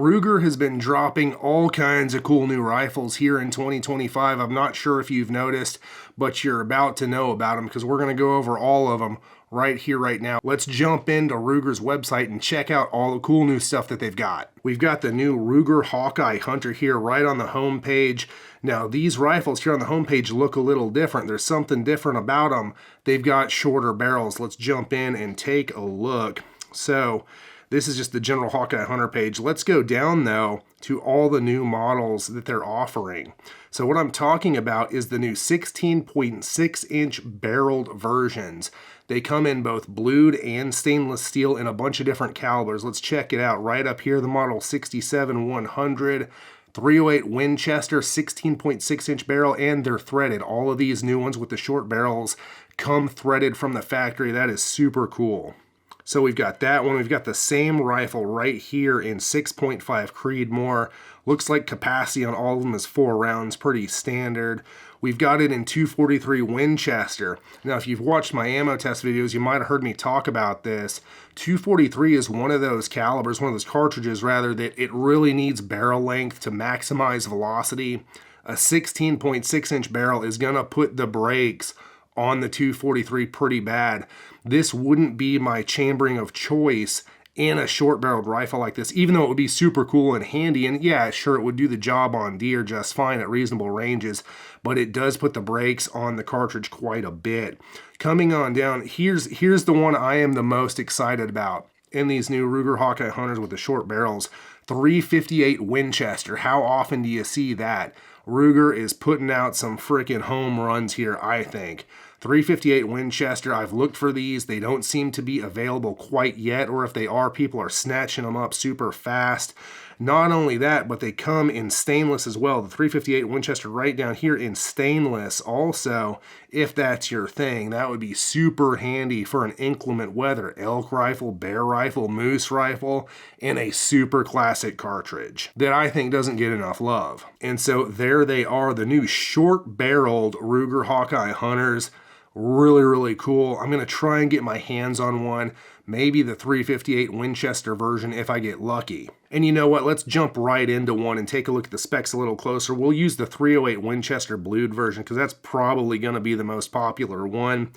Ruger has been dropping all kinds of cool new rifles here in 2025. I'm not sure if you've noticed, but you're about to know about them because we're going to go over all of them right here, right now. Let's jump into Ruger's website and check out all the cool new stuff that they've got. We've got the new Ruger Hawkeye Hunter here right on the home page. Now, these rifles here on the home page look a little different. There's something different about them. They've got shorter barrels. Let's jump in and take a look. So, this is just the general Hawkeye Hunter page. Let's go down, though, to all the new models that they're offering. So what I'm talking about is the new 16.6-inch barreled versions. They come in both blued and stainless steel in a bunch of different calibers. Let's check it out. Right up here, the model 67-100. 308 Winchester, 16.6-inch barrel, and they're threaded. All of these new ones with the short barrels come threaded from the factory. That is super cool. So we've got that one. We've got the same rifle right here in 6.5 Creedmoor. Looks like capacity on all of them is 4 rounds, pretty standard. We've got it in 243 Winchester. Now, if you've watched my ammo test videos, you might have heard me talk about this. 243 is one of those calibers, one of those cartridges rather, that it really needs barrel length to maximize velocity. A 16.6-inch barrel is gonna put the brakes on the 243 pretty bad. This wouldn't be my chambering of choice in a short-barreled rifle like this, even though it would be super cool and handy, and yeah, sure, it would do the job on deer just fine at reasonable ranges, but it does put the brakes on the cartridge quite a bit. Coming on down, here's the one I am the most excited about in these new Ruger Hawkeye Hunters with the short barrels. 358 Winchester. How often do you see that? Ruger is putting out some freaking home runs here, I think. 358 Winchester, I've looked for these. They don't seem to be available quite yet, or if they are, people are snatching them up super fast. Not only that, but they come in stainless as well. The 358 Winchester right down here in stainless also, if that's your thing. That would be super handy for an inclement weather. Elk rifle, bear rifle, moose rifle, and a super classic cartridge that I think doesn't get enough love. And so there they are, the new short-barreled Ruger Hawkeye Hunters. Really, really cool. I'm going to try and get my hands on one, maybe the 358 Winchester version if I get lucky. And you know what? Let's jump right into one and take a look at the specs a little closer. We'll use the 308 Winchester blued version because that's probably going to be the most popular one.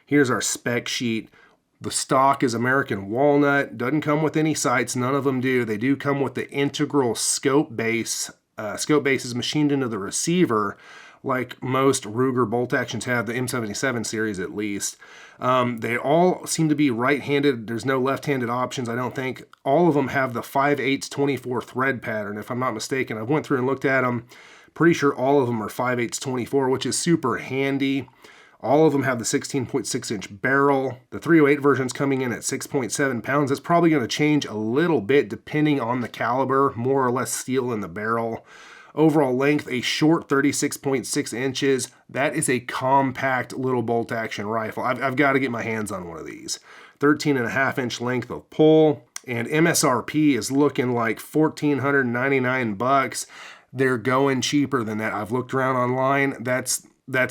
Here's our spec sheet. The stock is American walnut. Doesn't come with any sights. None of them do. They do come with the integral scope base. Scope base is machined into the receiver, like most Ruger bolt actions have, the M77 series at least. They all seem to be right-handed. There's no left-handed options, I don't think. All of them have the 5/8-24 thread pattern, if I'm not mistaken. I went through and looked at them. Pretty sure all of them are 5/8-24, which is super handy. All of them have the 16.6-inch barrel. The 308 version's coming in at 6.7 pounds. That's probably going to change a little bit depending on the caliber, more or less steel in the barrel. Overall length, a short 36.6 inches. That is a compact little bolt action rifle. I've got to get my hands on one of these. 13.5-inch length of pull, and MSRP is looking like $1,499. They're going cheaper than that. I've looked around online. That's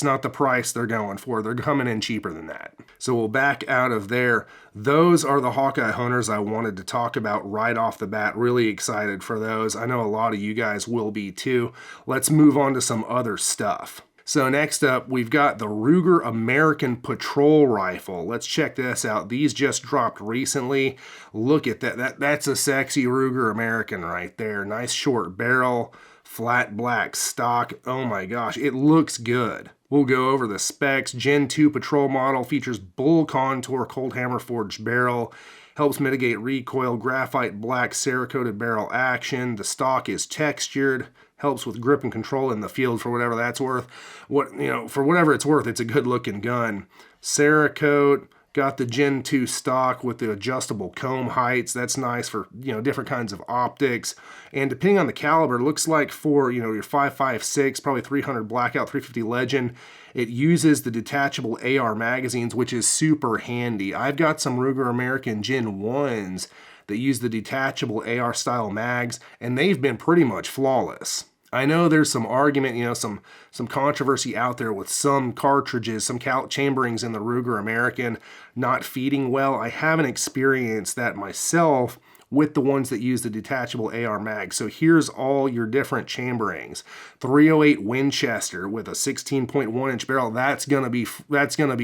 not the price they're going for. They're coming in cheaper than that. So we'll back out of there. Those are the Hawkeye Hunters I wanted to talk about right off the bat. Really excited for those. I know a lot of you guys will be too. Let's move on to some other stuff. So next up, we've got the Ruger American Patrol Rifle. Let's check this out. These just dropped recently. Look at that. That's a sexy Ruger American right there. Nice short barrel. Flat black stock. Oh my gosh, it looks good. We'll go over the specs. Gen 2 patrol model features bull contour cold hammer forged barrel. Helps mitigate recoil, graphite black Cerakoted barrel action. The stock is textured. Helps with grip and control in the field for whatever that's worth. For whatever it's worth, it's a good looking gun. Cerakote. Got the Gen 2 stock with the adjustable comb heights. That's nice for, different kinds of optics. And depending on the caliber, looks like for, your 5.56, probably 300 Blackout, 350 Legend, it uses the detachable AR magazines, which is super handy. I've got some Ruger American Gen 1s that use the detachable AR style mags, and they've been pretty much flawless. I know there's some argument, some controversy out there with some cartridges, some chamberings in the Ruger American not feeding well. I haven't experienced that myself with the ones that use the detachable AR mag. So here's all your different chamberings. 308 Winchester with a 16.1 inch barrel. That's gonna be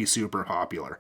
super popular.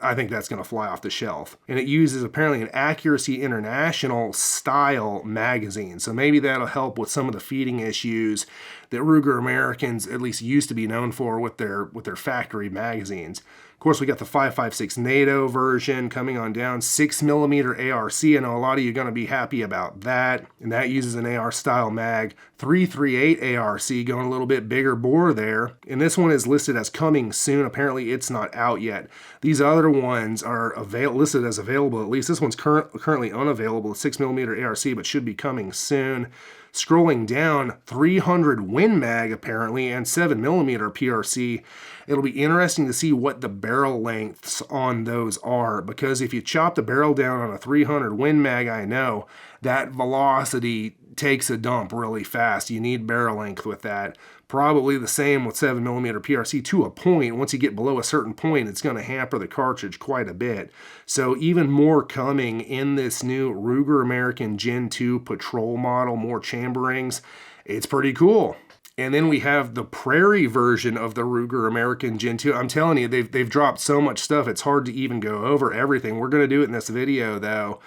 I think that's going to fly off the shelf. And it uses apparently an Accuracy International style magazine. So maybe that'll help with some of the feeding issues that Ruger Americans at least used to be known for with their factory magazines. Of course, we got the 5.56 NATO version coming on down, 6mm ARC. I know a lot of you are going to be happy about that. And that uses an AR style mag. 338 ARC, going a little bit bigger bore there. And this one is listed as coming soon. Apparently, it's not out yet. These other ones are listed as available. At least this one's currently unavailable, 6mm ARC, but should be coming soon. Scrolling down, 300 Win Mag apparently, and 7mm PRC. It'll be interesting to see what the barrel lengths on those are, because if you chop the barrel down on a 300 Win Mag, I know that velocity takes a dump really fast. You need barrel length with that. Probably the same with 7mm PRC to a point. Once you get below a certain point, it's going to hamper the cartridge quite a bit. So even more coming in this new Ruger American Gen 2 Patrol model, more chamberings. It's pretty cool. And then we have the Prairie version of the Ruger American Gen 2. I'm telling you, they've dropped so much stuff, it's hard to even go over everything. We're going to do it in this video, though.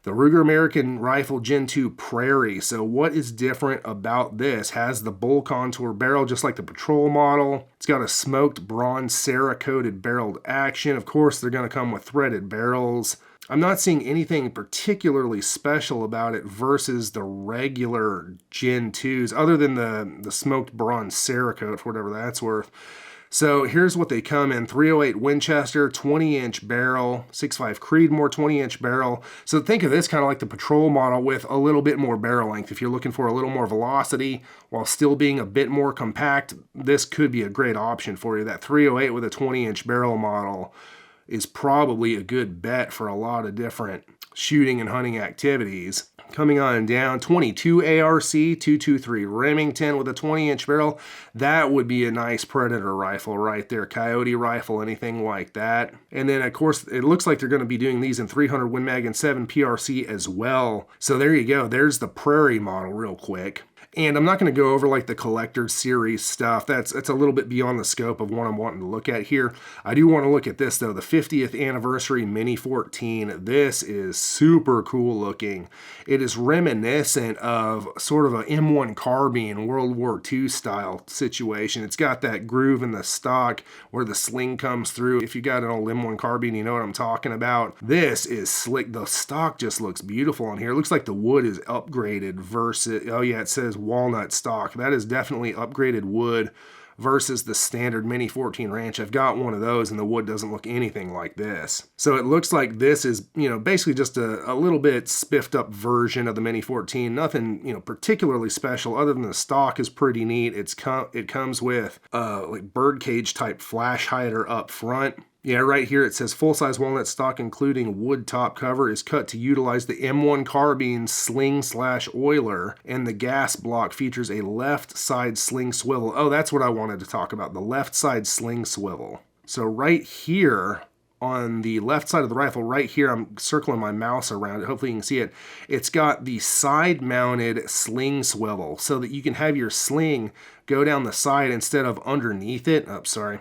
The Ruger American Rifle Gen 2 Prairie. So what is different about this? Has the bull contour barrel just like the Patrol model. It's got a smoked bronze Cerakoted barreled action. Of course, they're going to come with threaded barrels. I'm not seeing anything particularly special about it versus the regular Gen 2s, other than the smoked bronze Cerakote, for whatever that's worth. So here's what they come in. 308 Winchester, 20-inch barrel, 6.5 Creedmoor, 20-inch barrel. So think of this kind of like the Patrol model with a little bit more barrel length. If you're looking for a little more velocity while still being a bit more compact, this could be a great option for you. That 308 with a 20-inch barrel model is probably a good bet for a lot of different shooting and hunting activities. Coming on down, 22 ARC, 223 Remington with a 20-inch barrel. That would be a nice Predator rifle right there. Coyote rifle, anything like that. And then, of course, it looks like they're going to be doing these in 300 Win Mag and 7 PRC as well. So there you go. There's the Prairie model real quick. And I'm not going to go over like the collector series stuff. That's a little bit beyond the scope of what I'm wanting to look at here. I do want to look at this though, the 50th anniversary Mini 14. This is super cool looking. It is reminiscent of sort of a M1 carbine World War II style situation. It's got that groove in the stock where the sling comes through. If you got an old M1 carbine, you know what I'm talking about. This is slick. The stock just looks beautiful on here. It looks like the wood is upgraded versus, oh yeah, it says walnut stock. That is definitely upgraded wood versus the standard Mini 14 Ranch. I've got one of those and the wood doesn't look anything like this. So it looks like this is, basically just a little bit spiffed up version of the Mini 14. Nothing, particularly special other than the stock is pretty neat. It comes with like birdcage type flash hider up front. Yeah, right here it says full-size walnut stock including wood top cover is cut to utilize the M1 carbine sling/oiler, and the gas block features a left side sling swivel. Oh, that's what I wanted to talk about, the left side sling swivel. So right here on the left side of the rifle, right here, I'm circling my mouse around it, hopefully you can see it. It's got the side-mounted sling swivel so that you can have your sling go down the side instead of underneath it. Oh, sorry.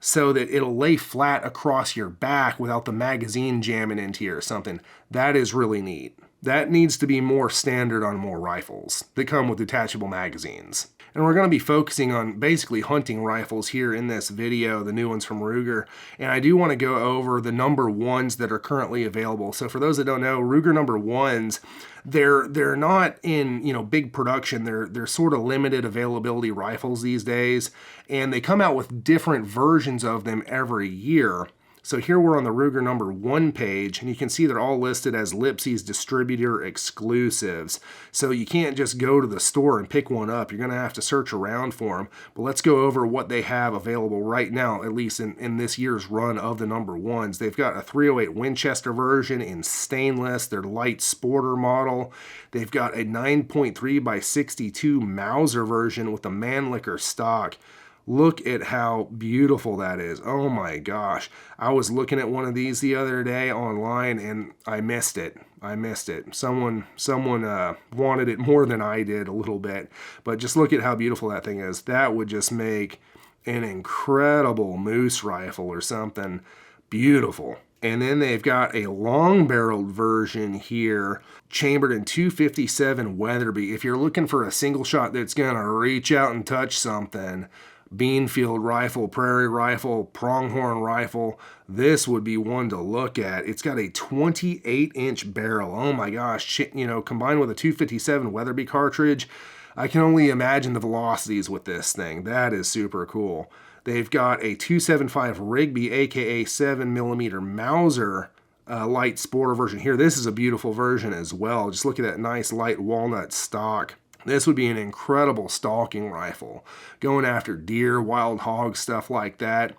So that it'll lay flat across your back without the magazine jamming into you or something. That is really neat. That needs to be more standard on more rifles that come with detachable magazines. And we're going to be focusing on basically hunting rifles here in this video, the new ones from Ruger. And I do want to go over the number ones that are currently available. So for those that don't know, Ruger number ones, they're not in big production. They're sort of limited availability rifles these days, and they come out with different versions of them every year. So here we're on the Ruger number 1 page, and you can see they're all listed as Lipsy's distributor exclusives. So you can't just go to the store and pick one up. You're going to have to search around for them. But let's go over what they have available right now, at least in this year's run of the number 1s. They've got a 308 Winchester version in stainless, their light sporter model. They've got a 9.3 by 62 Mauser version with a Mannlicher stock. Look at how beautiful that is. Oh my gosh. I was looking at one of these the other day online and I missed it. I missed it. Someone wanted it more than I did a little bit. But just look at how beautiful that thing is. That would just make an incredible moose rifle or something. Beautiful. And then they've got a long-barreled version here, chambered in 257 Weatherby. If you're looking for a single shot that's going to reach out and touch something, Glenfield rifle, Prairie rifle, pronghorn rifle, this would be one to look at. It's got a 28-inch barrel. Oh my gosh, you know, combined with a 257 Weatherby cartridge, I can only imagine the velocities with this thing. That is super cool. They've got a 275 Rigby, aka 7mm Mauser light sporter version here. This is a beautiful version as well. Just look at that nice light walnut stock. This would be an incredible stalking rifle. Going after deer, wild hogs, stuff like that.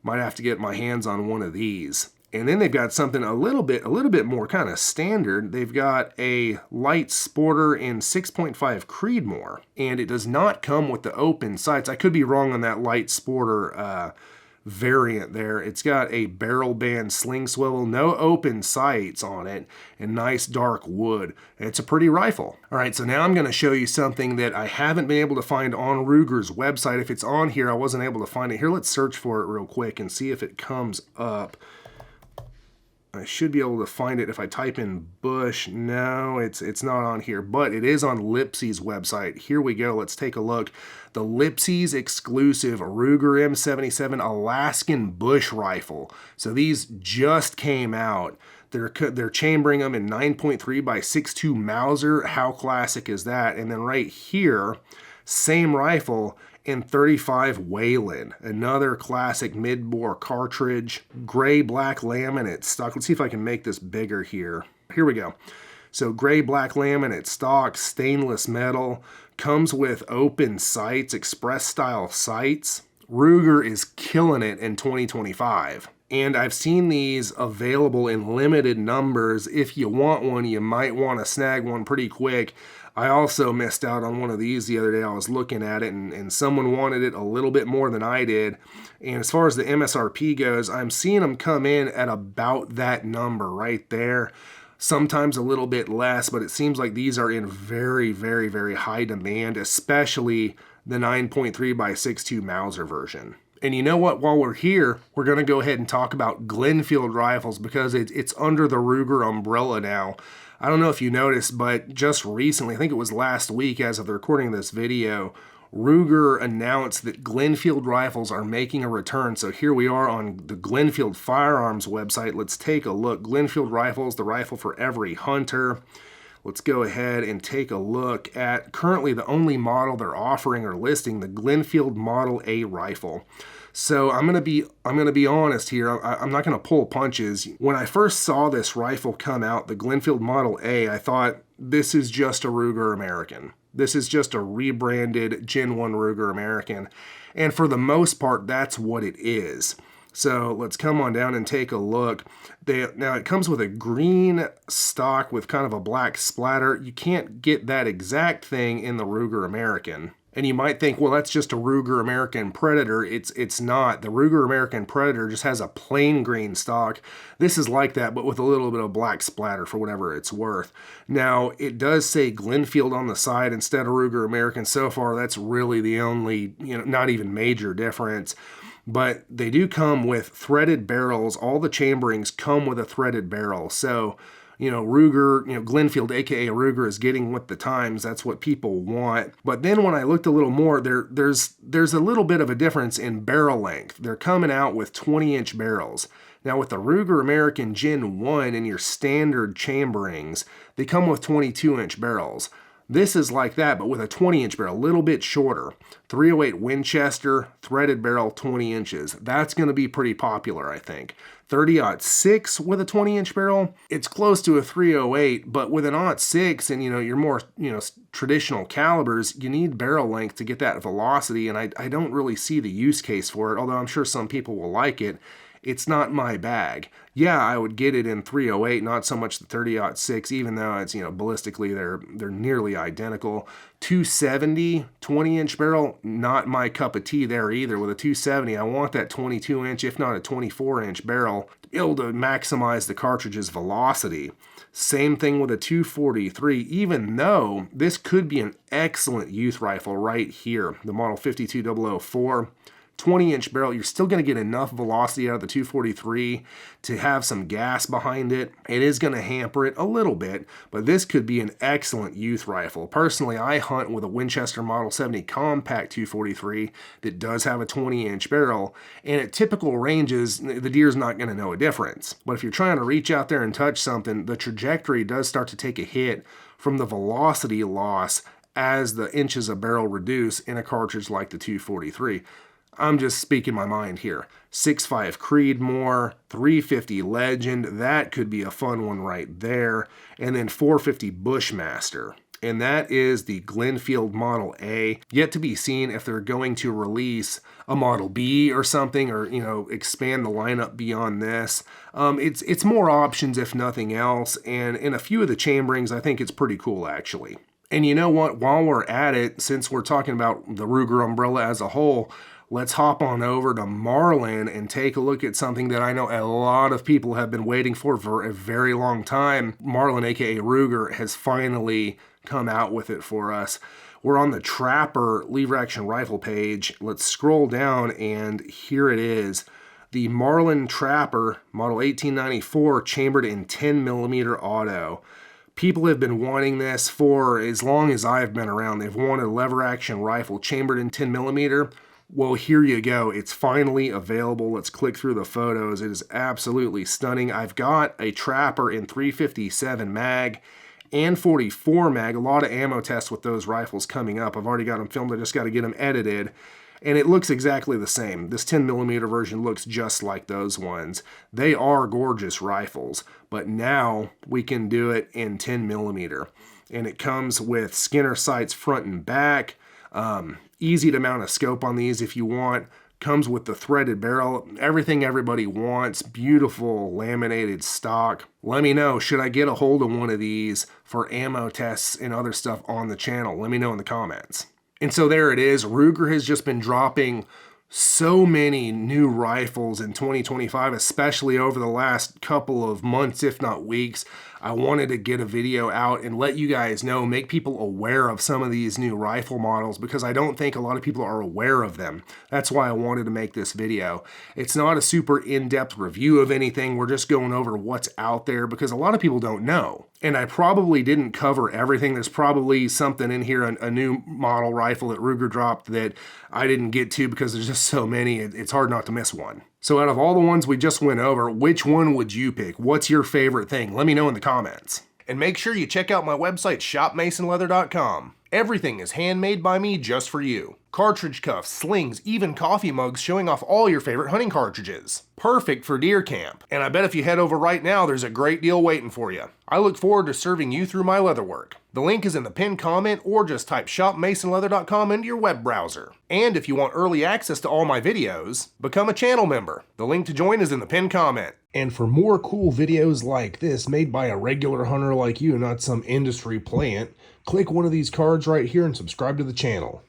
Might have to get my hands on one of these. And then they've got something a little bit more kind of standard. They've got a light sporter in 6.5 Creedmoor, and it does not come with the open sights. I could be wrong on that light sporter variant there. It's got a barrel band sling swivel, no open sights on it, and nice dark wood. It's a pretty rifle. All right, so now I'm going to show you something that I haven't been able to find on Ruger's website. If it's on here, I wasn't able to find it. Here, let's search for it real quick and see if it comes up. I should be able to find it if I type in Bush. No, it's not on here, but it is on Lipsy's website. Here we go. Let's take a look. The Lipsy's exclusive Ruger M77 Alaskan Bush rifle. So these just came out. They're chambering them in 9.3 by 6.2 Mauser. How classic is that? And then right here, same rifle in 35 Wayland, another classic mid-bore cartridge, gray-black laminate stock. Let's see if I can make this bigger here. Here we go. So gray-black laminate stock, stainless metal, comes with open sights, express-style sights. Ruger is killing it in 2025. And I've seen these available in limited numbers. If you want one, you might want to snag one pretty quick. I also missed out on one of these the other day. I was looking at it and someone wanted it a little bit more than I did. And as far as the MSRP goes, I'm seeing them come in at about that number right there. Sometimes a little bit less, but it seems like these are in very, very, very high demand, especially the 9.3 by 6.2 Mauser version. And you know what? While we're here, we're going to go ahead and talk about Glenfield Rifles because it's under the Ruger umbrella now. I don't know if you noticed, but just recently, I think it was last week as of the recording of this video, Ruger announced that Glenfield Rifles are making a return. So here we are on the Glenfield Firearms website. Let's take a look. Glenfield Rifles, the rifle for every hunter. Let's go ahead and take a look at currently the only model they're offering or listing, the Glenfield Model A rifle. So I'm gonna be honest here. I'm not gonna pull punches. When I first saw this rifle come out, the Glenfield Model A, I thought this is just a Ruger American. This is just a rebranded Gen 1 Ruger American, and for the most part, that's what it is. So let's come on down and take a look. Now it comes with a green stock with kind of a black splatter. You can't get that exact thing in the Ruger American. And you might think, well, that's just a Ruger American Predator. It's not. The Ruger American Predator just has a plain green stock. This is like that, but with a little bit of black splatter for whatever it's worth. Now, it does say Glenfield on the side instead of Ruger American. So far, that's really the only, not even major difference. But they do come with threaded barrels. All the chamberings come with a threaded barrel. So, Ruger, Glenfield, aka Ruger, is getting with the times. That's what people want. But then when I looked a little more, there's a little bit of a difference in barrel length. They're coming out with 20-inch barrels. Now with the Ruger American Gen 1 and your standard chamberings, they come with 22-inch barrels. This is like that, but with a 20-inch barrel, a little bit shorter. 308 Winchester, threaded barrel, 20 inches. That's going to be pretty popular, I think. 30-06 with a 20-inch barrel, it's close to a 308, but with an .6 and, your more, traditional calibers, you need barrel length to get that velocity, and I don't really see the use case for it, although I'm sure some people will like it. It's not my bag. Yeah, I would get it in 308, not so much the 30-06, even though it's, ballistically they're nearly identical. 270, 20-inch barrel, not my cup of tea there either. With a 270, I want that 22-inch, if not a 24-inch barrel, to be able to maximize the cartridge's velocity. Same thing with a 243, even though this could be an excellent youth rifle right here, the model 52004. 20-inch barrel, you're still going to get enough velocity out of the 243 to have some gas behind it. It is going to hamper it a little bit, but this could be an excellent youth rifle. Personally, I hunt with a Winchester Model 70 Compact 243 that does have a 20-inch barrel, and at typical ranges, the deer's not going to know a difference. But if you're trying to reach out there and touch something, the trajectory does start to take a hit from the velocity loss as the inches of barrel reduce in a cartridge like the 243. I'm just speaking my mind here. 6.5 Creedmoor, 350 Legend, that could be a fun one right there. And then 450 Bushmaster. And that is the Glenfield Model A. Yet to be seen if they're going to release a Model B or something, or, expand the lineup beyond this. It's more options if nothing else. And in a few of the chamberings, I think it's pretty cool actually. And you know what? While we're at it, since we're talking about the Ruger umbrella as a whole, let's hop on over to Marlin and take a look at something that I know a lot of people have been waiting for a very long time. Marlin, aka Ruger, has finally come out with it for us. We're on the Trapper lever action rifle page. Let's scroll down and here it is. The Marlin Trapper, model 1894, chambered in 10mm auto. People have been wanting this for as long as I've been around. They've wanted a lever action rifle chambered in 10mm. Well, here you go. It's finally available. Let's click through the photos. It is absolutely stunning. I've got a Trapper in 357 mag and 44 mag. A lot of ammo tests with those rifles coming up. I've already got them filmed. I just got to get them edited. And it looks exactly the same. This 10mm version looks just like those ones. They are gorgeous rifles, but now we can do it in 10mm. And it comes with Skinner sights front and back. Easy to mount a scope on these if you want. Comes with the threaded barrel. Everything everybody wants. Beautiful laminated stock. Let me know, should I get a hold of one of these for ammo tests and other stuff on the channel? Let me know in the comments. And so there it is. Ruger has just been dropping so many new rifles in 2025, especially over the last couple of months, if not weeks. I wanted to get a video out and let you guys know, make people aware of some of these new rifle models, because I don't think a lot of people are aware of them. That's why I wanted to make this video. It's not a super in-depth review of anything. We're just going over what's out there because a lot of people don't know. And I probably didn't cover everything. There's probably something in here, a new model rifle that Ruger dropped that I didn't get to because there's just so many, it's hard not to miss one. So out of all the ones we just went over, which one would you pick? What's your favorite thing? Let me know in the comments. And make sure you check out my website, shopmasonleather.com. Everything is handmade by me just for you. Cartridge cuffs, slings, even coffee mugs showing off all your favorite hunting cartridges. Perfect for deer camp. And I bet if you head over right now, there's a great deal waiting for you. I look forward to serving you through my leatherwork. The link is in the pinned comment, or just type shopmasonleather.com into your web browser. And if you want early access to all my videos, become a channel member. The link to join is in the pinned comment. And for more cool videos like this made by a regular hunter like you, not some industry plant, click one of these cards right here and subscribe to the channel.